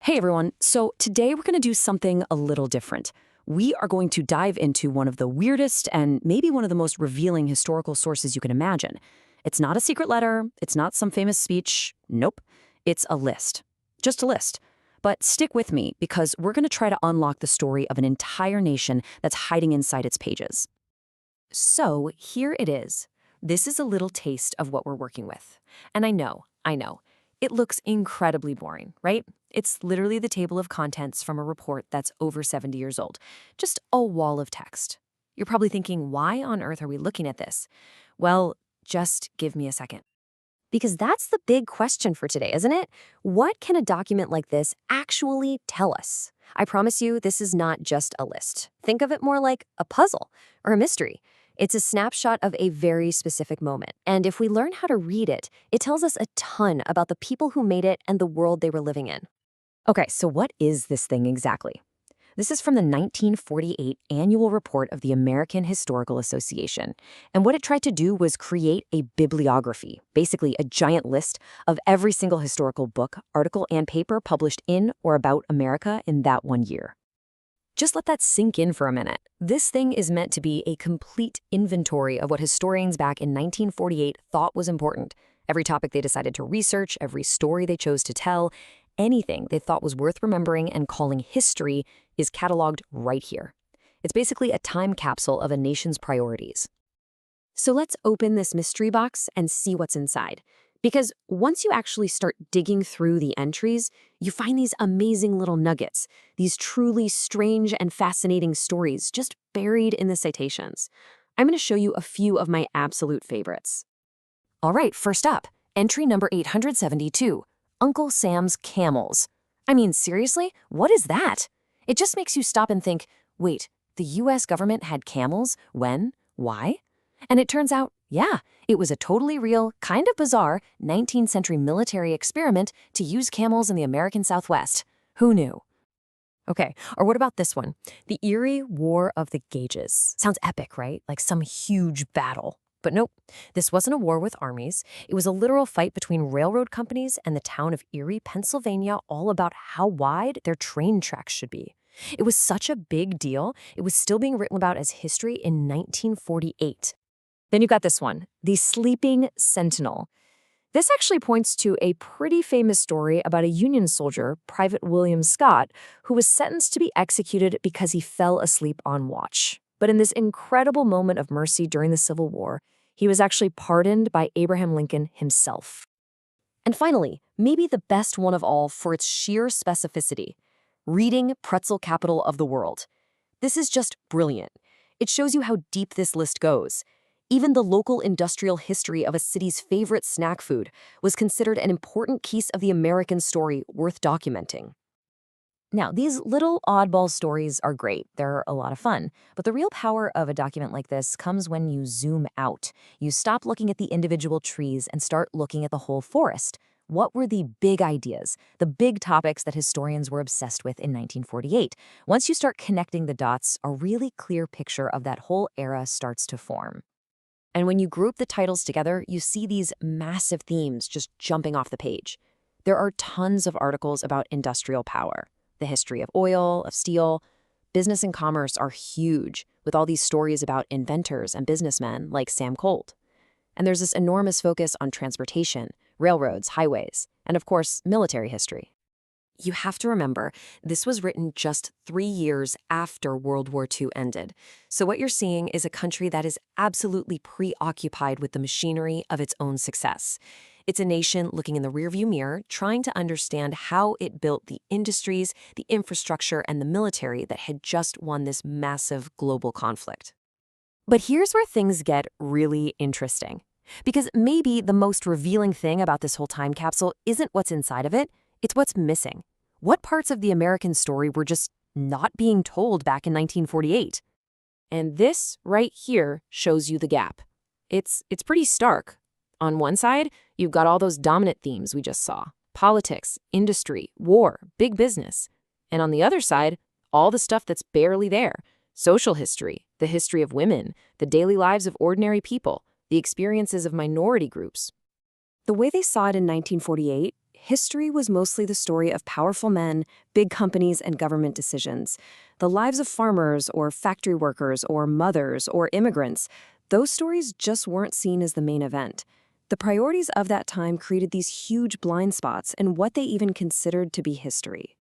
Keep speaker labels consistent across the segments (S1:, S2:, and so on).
S1: Hey everyone, so today we're going to do something a little different. We are going to dive into one of the weirdest and maybe one of the most revealing historical sources you can imagine. It's not a secret letter, it's not some famous speech, nope. It's a list. Just a list. But stick with me because we're going to try to unlock the story of an entire nation that's hiding inside its pages. So here it is. This is a little taste of what we're working with. And I know. It looks incredibly boring, right? It's literally the table of contents from a report that's over 70 years old. Just a wall of text. You're probably thinking, why on earth are we looking at this? Well, just give me a second. Because that's the big question for today, isn't it? What can a document like this actually tell us? I promise you, this is not just a list. Think of it more like a puzzle or a mystery. It's a snapshot of a very specific moment. And if we learn how to read it, it tells us a ton about the people who made it and the world they were living in. Okay, so what is this thing exactly? This is from the 1948 annual report of the American Historical Association. And what it tried to do was create a bibliography, basically a giant list of every single historical book, article, and paper published in or about America in that one year. Just let that sink in for a minute. This thing is meant to be a complete inventory of what historians back in 1948 thought was important. Every topic they decided to research, every story they chose to tell, anything they thought was worth remembering and calling history is cataloged right here. It's basically a time capsule of a nation's priorities. So let's open this mystery box and see what's inside. Because once you actually start digging through the entries, you find these amazing little nuggets, these truly strange and fascinating stories just buried in the citations. I'm going to show you a few of my absolute favorites. All right, first up, entry number 872, Uncle Sam's Camels. I mean, seriously, what is that? It just makes you stop and think, wait, the US government had camels? When? Why? And it turns out, yeah, it was a totally real, kind of bizarre 19th century military experiment to use camels in the American Southwest. Who knew? Okay, or what about this one? The Erie War of the Gauges. Sounds epic, right? Like some huge battle. But nope, this wasn't a war with armies. It was a literal fight between railroad companies and the town of Erie, Pennsylvania, all about how wide their train tracks should be. It was such a big deal, it was still being written about as history in 1948. Then you got this one, the Sleeping Sentinel. This actually points to a pretty famous story about a Union soldier, Private William Scott, who was sentenced to be executed because he fell asleep on watch. But in this incredible moment of mercy during the Civil War, he was actually pardoned by Abraham Lincoln himself. And finally, maybe the best one of all for its sheer specificity, Reading Pretzel Capital of the World. This is just brilliant. It shows you how deep this list goes. Even the local industrial history of a city's favorite snack food was considered an important piece of the American story worth documenting. Now, these little oddball stories are great. They're a lot of fun. But the real power of a document like this comes when you zoom out. You stop looking at the individual trees and start looking at the whole forest. What were the big ideas, the big topics that historians were obsessed with in 1948? Once you start connecting the dots, a really clear picture of that whole era starts to form. And when you group the titles together, you see these massive themes just jumping off the page. There are tons of articles about industrial power, the history of oil, of steel. Business and commerce are huge, with all these stories about inventors and businessmen like Sam Colt. And there's this enormous focus on transportation, railroads, highways, and of course, military history. You have to remember, this was written just 3 years after World War II ended. So what you're seeing is a country that is absolutely preoccupied with the machinery of its own success. It's a nation looking in the rearview mirror, trying to understand how it built the industries, the infrastructure, and the military that had just won this massive global conflict. But here's where things get really interesting. Because maybe the most revealing thing about this whole time capsule isn't what's inside of it, it's what's missing. What parts of the American story were just not being told back in 1948? And this right here shows you the gap. It's pretty stark. On one side, you've got all those dominant themes we just saw: politics, industry, war, big business. And on the other side, all the stuff that's barely there: social history, the history of women, the daily lives of ordinary people, the experiences of minority groups. The way they saw it in 1948, history was mostly the story of powerful men, big companies, and government decisions. The lives of farmers or factory workers or mothers or immigrants, those stories just weren't seen as the main event. The priorities of that time created these huge blind spots in what they even considered to be history.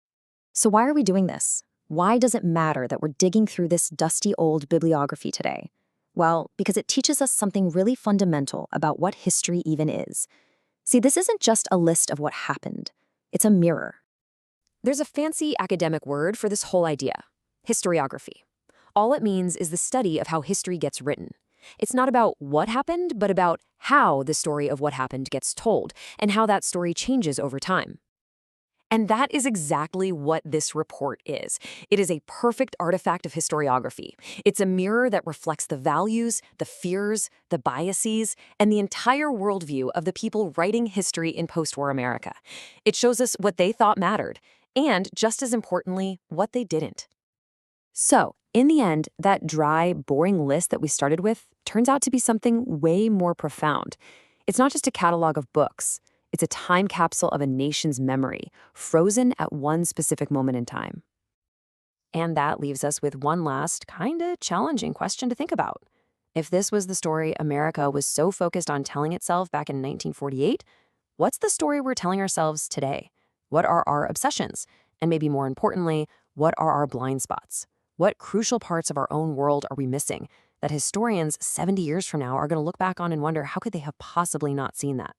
S2: So why are we doing this? Why does it matter that we're digging through this dusty old bibliography today? Well, because it teaches us something really fundamental about what history even is. See, this isn't just a list of what happened. It's a mirror.
S1: There's a fancy academic word for this whole idea: historiography. All it means is the study of how history gets written. It's not about what happened, but about how the story of what happened gets told and how that story changes over time. And that is exactly what this report is. It is a perfect artifact of historiography. It's a mirror that reflects the values, the fears, the biases, and the entire worldview of the people writing history in post-war America. It shows us what they thought mattered, and, just as importantly, what they didn't. So, in the end, that dry, boring list that we started with turns out to be something way more profound. It's not just a catalog of books. It's a time capsule of a nation's memory, frozen at one specific moment in time. And that leaves us with one last, kinda challenging question to think about. If this was the story America was so focused on telling itself back in 1948, what's the story we're telling ourselves today? What are our obsessions? And maybe more importantly, what are our blind spots? What crucial parts of our own world are we missing that historians 70 years from now are going to look back on and wonder, how could they have possibly not seen that?